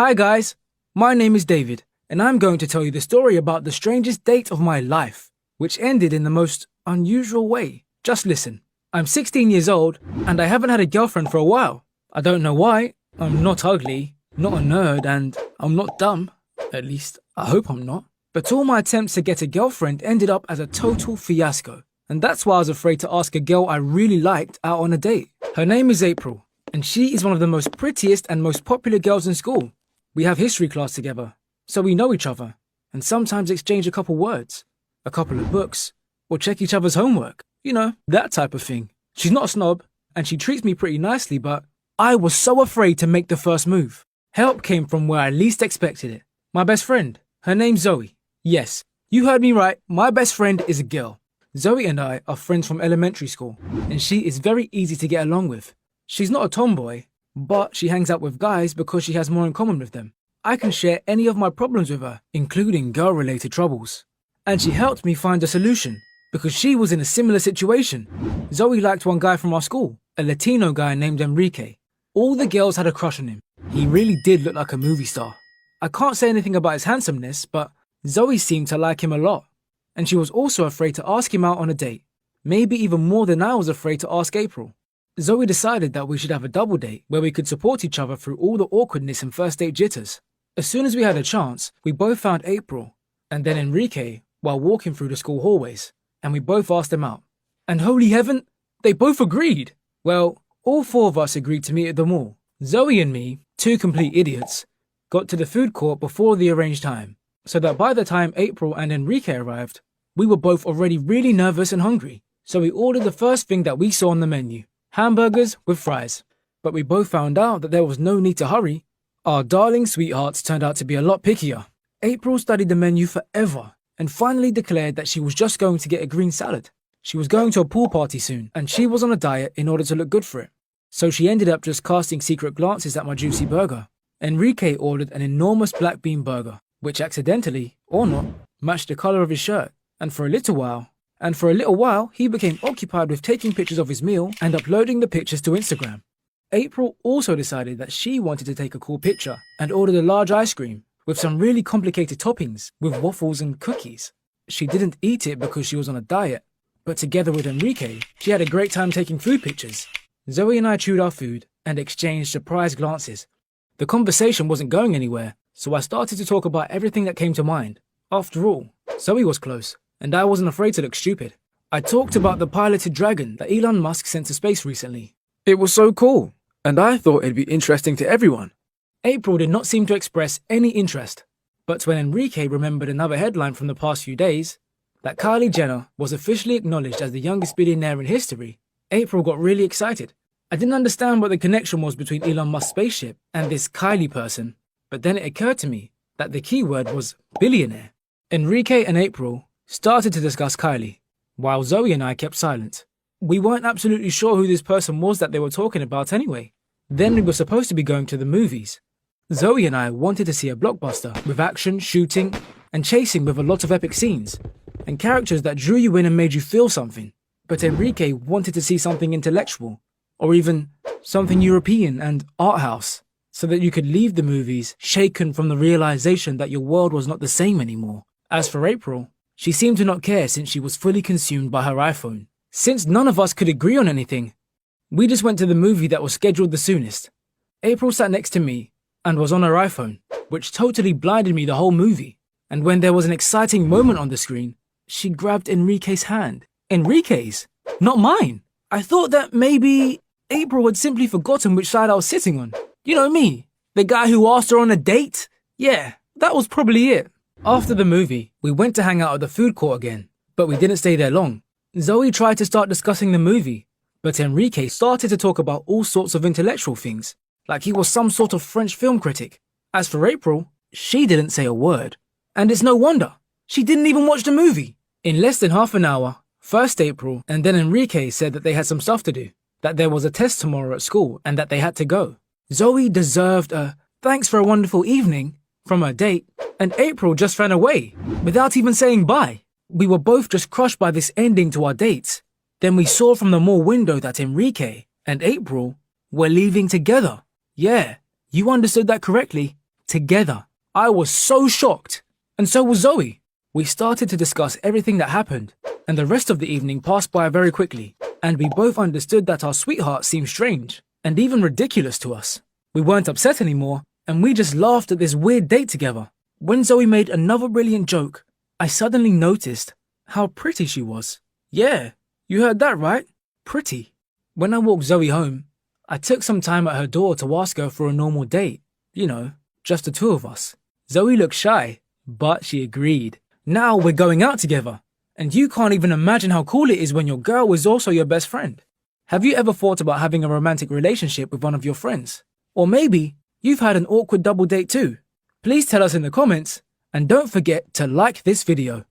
Hi guys, my name is David, and I'm going to tell you the story about the strangest date of my life, which ended in the most unusual way. Just listen. I'm 16 years old, and I haven't had a girlfriend for a while. I don't know why. I'm not ugly, not a nerd, and I'm not dumb. At least, I hope I'm not. But all my attempts to get a girlfriend ended up as a total fiasco. And that's why I was afraid to ask a girl I really liked out on a date. Her name is April, and she is one of the most prettiest and most popular girls in school. We have history class together, so we know each other, and sometimes exchange a couple words, a couple of books, or check each other's homework. You know, that type of thing. She's not a snob, and she treats me pretty nicely, but I was so afraid to make the first move. Help came from where I least expected it. My best friend. Her name's Zoe. Yes, you heard me right, my best friend is a girl. Zoe and I are friends from elementary school, and she is very easy to get along with. She's not a tomboy, but she hangs out with guys because she has more in common with them. I can share any of my problems with her, including girl-related troubles. And she helped me find a solution, because she was in a similar situation. Zoe liked one guy from our school, a Latino guy named Enrique. All the girls had a crush on him. He really did look like a movie star. I can't say anything about his handsomeness, but Zoe seemed to like him a lot. And she was also afraid to ask him out on a date. Maybe even more than I was afraid to ask April. Zoe decided that we should have a double date where we could support each other through all the awkwardness and first date jitters. As soon as we had a chance, we both found April and then Enrique while walking through the school hallways, and we both asked them out. And holy heaven, they both agreed! Well, all four of us agreed to meet at the mall. Zoe and me, two complete idiots, got to the food court before the arranged time, so that by the time April and Enrique arrived, we were both already really nervous and hungry. So we ordered the first thing that we saw on the menu. Hamburgers with fries. But we both found out that there was no need to hurry. Our darling sweethearts turned out to be a lot pickier. April studied the menu forever and finally declared that she was just going to get a green salad. She was going to a pool party soon and she was on a diet in order to look good for it. So she ended up just casting secret glances at my juicy burger. Enrique ordered an enormous black bean burger, which accidentally, or not, matched the color of his shirt. And for a little while, he became occupied with taking pictures of his meal and uploading the pictures to Instagram. April also decided that she wanted to take a cool picture and ordered a large ice cream with some really complicated toppings with waffles and cookies. She didn't eat it because she was on a diet, but together with Enrique, she had a great time taking food pictures. Zoe and I chewed our food and exchanged surprised glances. The conversation wasn't going anywhere, so I started to talk about everything that came to mind. After all, Zoe was close, and I wasn't afraid to look stupid. I talked about the piloted dragon that Elon Musk sent to space recently. It was so cool, and I thought it'd be interesting to everyone. April did not seem to express any interest, but when Enrique remembered another headline from the past few days, that Kylie Jenner was officially acknowledged as the youngest billionaire in history, April got really excited. I didn't understand what the connection was between Elon Musk's spaceship and this Kylie person, but then it occurred to me that the key word was billionaire. Enrique and April started to discuss Kylie, while Zoe and I kept silent. We weren't absolutely sure who this person was that they were talking about anyway. Then we were supposed to be going to the movies. Zoe and I wanted to see a blockbuster with action, shooting, and chasing with a lot of epic scenes, and characters that drew you in and made you feel something. But Enrique wanted to see something intellectual, or even something European and art house, so that you could leave the movies shaken from the realization that your world was not the same anymore. As for April, she seemed to not care since she was fully consumed by her iPhone. Since none of us could agree on anything, we just went to the movie that was scheduled the soonest. April sat next to me and was on her iPhone, which totally blinded me the whole movie. And when there was an exciting moment on the screen, she grabbed Enrique's hand. Enrique's? Not mine. I thought that maybe April had simply forgotten which side I was sitting on. You know me, the guy who asked her on a date? Yeah, that was probably it. After the movie, we went to hang out at the food court again, but we didn't stay there long. Zoe tried to start discussing the movie, but Enrique started to talk about all sorts of intellectual things, like he was some sort of French film critic. As for April, she didn't say a word. And it's no wonder. She didn't even watch the movie. In less than half an hour, first April and then Enrique said that they had some stuff to do, that there was a test tomorrow at school and that they had to go. Zoe deserved a "thanks for a wonderful evening" from her date, and April just ran away, without even saying bye. We were both just crushed by this ending to our dates. Then we saw from the mall window that Enrique and April were leaving together. Yeah, you understood that correctly. together. I was so shocked, and so was Zoe. We started to discuss everything that happened, and the rest of the evening passed by very quickly, and we both understood that our sweetheart seemed strange, and even ridiculous to us. We weren't upset anymore, and we just laughed at this weird date together. When Zoe made another brilliant joke, I suddenly noticed how pretty she was. Yeah, you heard that right. Pretty. When I walked Zoe home, I took some time at her door to ask her for a normal date. You know, just the two of us. Zoe looked shy, but she agreed. Now we're going out together, and you can't even imagine how cool it is when your girl is also your best friend. Have you ever thought about having a romantic relationship with one of your friends? Or maybe you've had an awkward double date too? Please tell us in the comments, and don't forget to like this video.